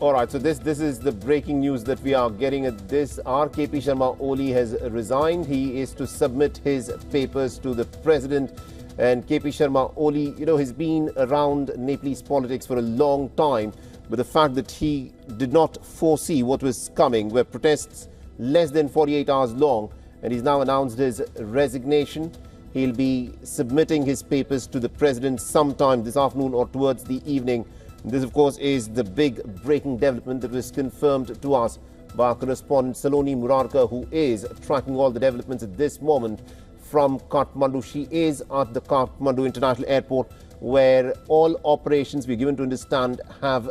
All right, so this is the breaking news that we are getting at this. KP Sharma Oli has resigned. He is to submit his papers to the president. And KP Sharma Oli, has been around Nepalese politics for a long time. But the fact that he did not foresee what was coming, were protests less than 48 hours long, and he's now announced his resignation. He'll be submitting his papers to the president sometime this afternoon or towards the evening. This, of course, is the big breaking development that was confirmed to us by our correspondent Saloni Murarka, who is tracking all the developments at this moment from Kathmandu. She is at the Kathmandu International Airport, where all operations, we're given to understand, have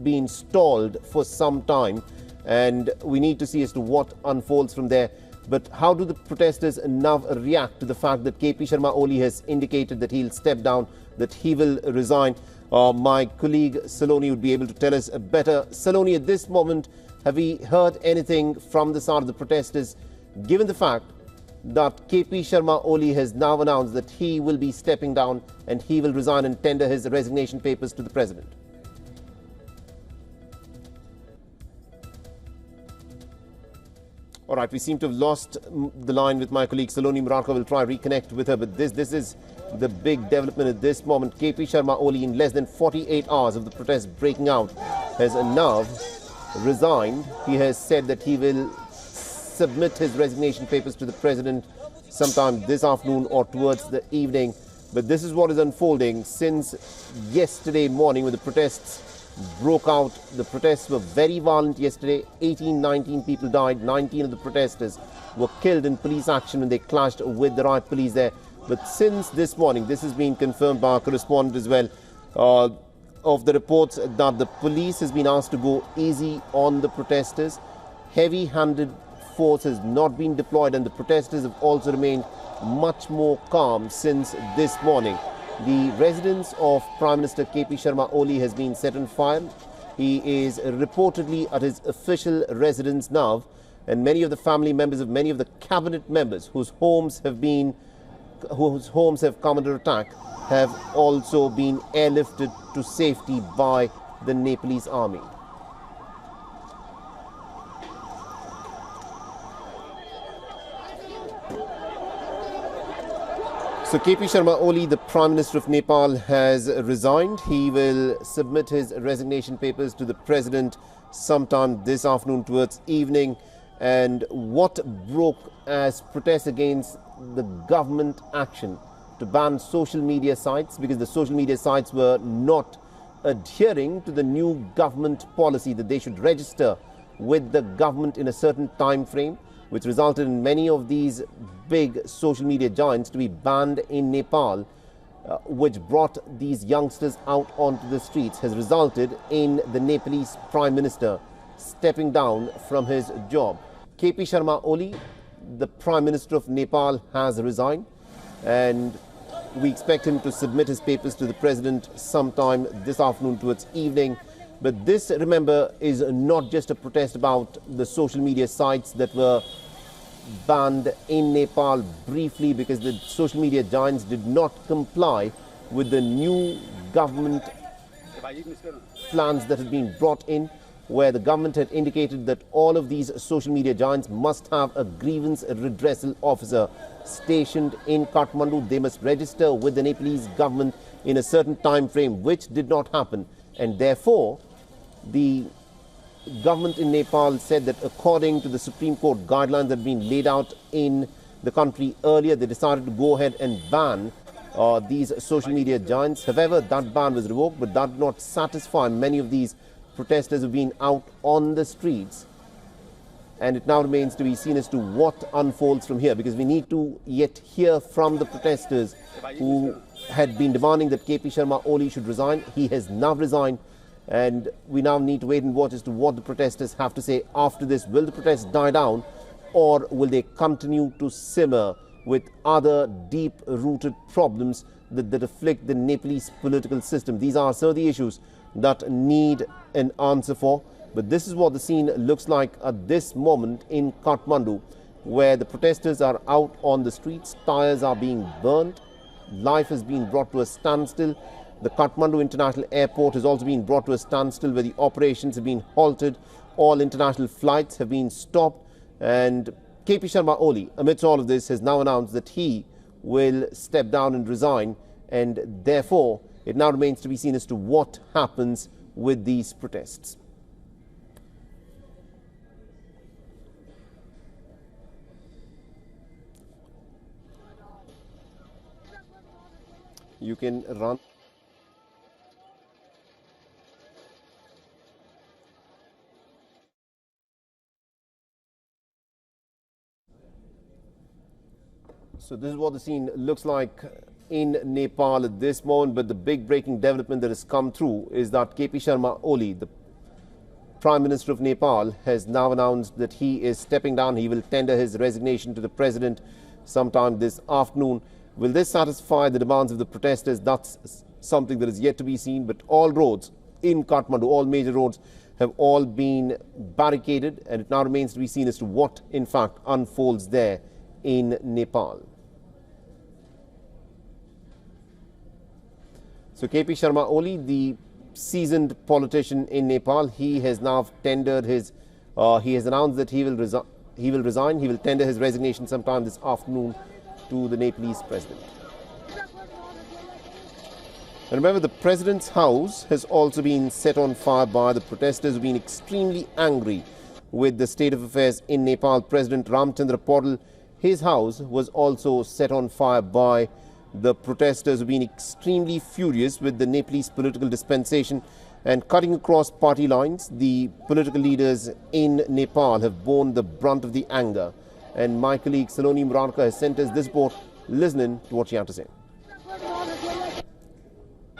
been stalled for some time. And we need to see as to what unfolds from there. But how do the protesters now react to the fact that KP Sharma Oli has indicated that he'll step down, that he will resign? My colleague Saloni would be able to tell us better. Saloni, at this moment, have we heard anything from the side of the protesters, given the fact that KP Sharma Oli has now announced that he will be stepping down and he will resign and tender his resignation papers to the president? All right, we seem to have lost the line with my colleague Saloni Murarka. We'll try to reconnect with her, but this is the big development at this moment. KP Sharma Oli, in less than 48 hours of the protest breaking out, has now resigned. He has said that he will submit his resignation papers to the president sometime this afternoon or towards the evening. But this is what is unfolding since yesterday morning when the protests broke out. The protests were very violent yesterday. 19 people died. 19 of the protesters were killed in police action when they clashed with the riot police there. But since this morning, this has been confirmed by our correspondent as well, of the reports that the police has been asked to go easy on the protesters. Heavy-handed force has not been deployed, and the protesters have also remained much more calm since this morning. The residence of Prime Minister KP Sharma Oli has been set on fire. He is reportedly at his official residence now, and many of the family members of many of the cabinet members whose homes have come under attack have also been airlifted to safety by the Nepalese army. So KP Sharma Oli, the Prime Minister of Nepal, has resigned. He will submit his resignation papers to the President sometime this afternoon towards evening. And what broke as protests against the government action to ban social media sites, because the social media sites were not adhering to the new government policy that they should register with the government in a certain time frame, which resulted in many of these big social media giants to be banned in Nepal, which brought these youngsters out onto the streets, has resulted in the Nepalese Prime Minister stepping down from his job. KP Sharma Oli, the Prime Minister of Nepal, has resigned, and we expect him to submit his papers to the President sometime this afternoon towards evening. But this, remember, is not just a protest about the social media sites that were banned in Nepal briefly because the social media giants did not comply with the new government plans that had been brought in, where the government had indicated that all of these social media giants must have a grievance redressal officer stationed in Kathmandu. They must register with the Nepalese government in a certain time frame, which did not happen. And therefore, the government in Nepal said that according to the Supreme Court guidelines that had been laid out in the country earlier, they decided to go ahead and ban these social media giants. However, that ban was revoked, but that did not satisfy many of these protesters who've been out on the streets. And it now remains to be seen as to what unfolds from here, because we need to yet hear from the protesters who had been demanding that KP Sharma Oli should resign. He has now resigned, and we now need to wait and watch as to what the protesters have to say after this. Will the protests die down, or will they continue to simmer with other deep-rooted problems that afflict the Nepalese political system? These are some of the issues that need an answer for. But this is what the scene looks like at this moment in Kathmandu, where the protesters are out on the streets, tires are being burnt, life has been brought to a standstill, The Kathmandu International Airport has also been brought to a standstill, where the operations have been halted. All international flights have been stopped, and KP Sharma Oli, amidst all of this, has now announced that he will step down and resign, and therefore it now remains to be seen as to what happens with these protests. You can run. So this is what the scene looks like in Nepal at this moment. But the big breaking development that has come through is that KP Sharma Oli, the Prime Minister of Nepal, has now announced that he is stepping down. He will tender his resignation to the President sometime this afternoon. Will this satisfy the demands of the protesters? That's something that is yet to be seen. But all roads in Kathmandu, all major roads, have all been barricaded, and it now remains to be seen as to what in fact unfolds there in Nepal. So KP Sharma Oli, the seasoned politician in Nepal, he has now tendered his, he has announced that he will resign. He will tender his resignation sometime this afternoon to the Nepalese president. And remember, the president's house has also been set on fire by the protesters, who've been extremely angry with the state of affairs in Nepal. President Ramchandra Paudel, his house was also set on fire by the protesters, who've been extremely furious with the Nepalese political dispensation, and cutting across party lines, the political leaders in Nepal have borne the brunt of the anger. And my colleague Saloni Murarka has sent us this report. Listen to what she had to say.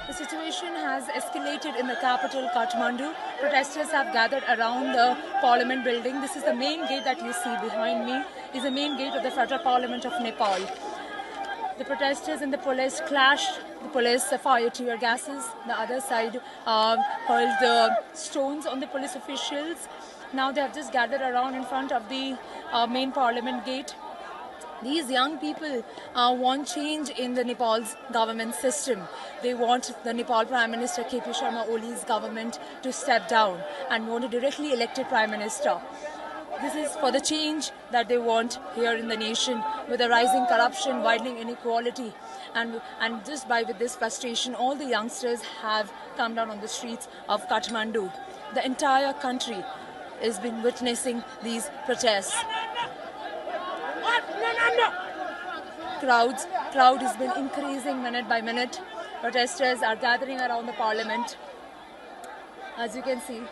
The situation has escalated in the capital, Kathmandu. Protesters have gathered around the parliament building. This is the main gate that you see behind me, is the main gate of the Federal Parliament of Nepal. The protesters and the police clashed. The police fired tear gases. The other side hurled stones on the police officials. Now they have just gathered around in front of the main parliament gate. These young people want change in the Nepal's government system. They want the Nepal Prime Minister KP Sharma Oli's government to step down and want a directly elected Prime Minister. This is for the change that they want here in the nation, with the rising corruption, widening inequality, and just with this frustration, all the youngsters have come down on the streets of Kathmandu. The entire country has been witnessing these protests. Crowd has been increasing minute by minute. Protesters are gathering around the parliament. As you can see,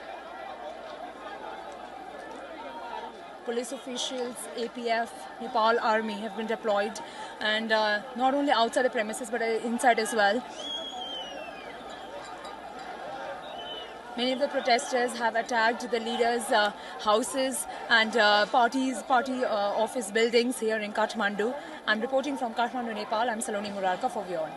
police officials, APF, Nepal army have been deployed, and not only outside the premises but inside as well. Many of the protesters have attacked the leaders' houses and party office buildings here in Kathmandu. I'm reporting from Kathmandu, Nepal. I'm Saloni Murarka for WION.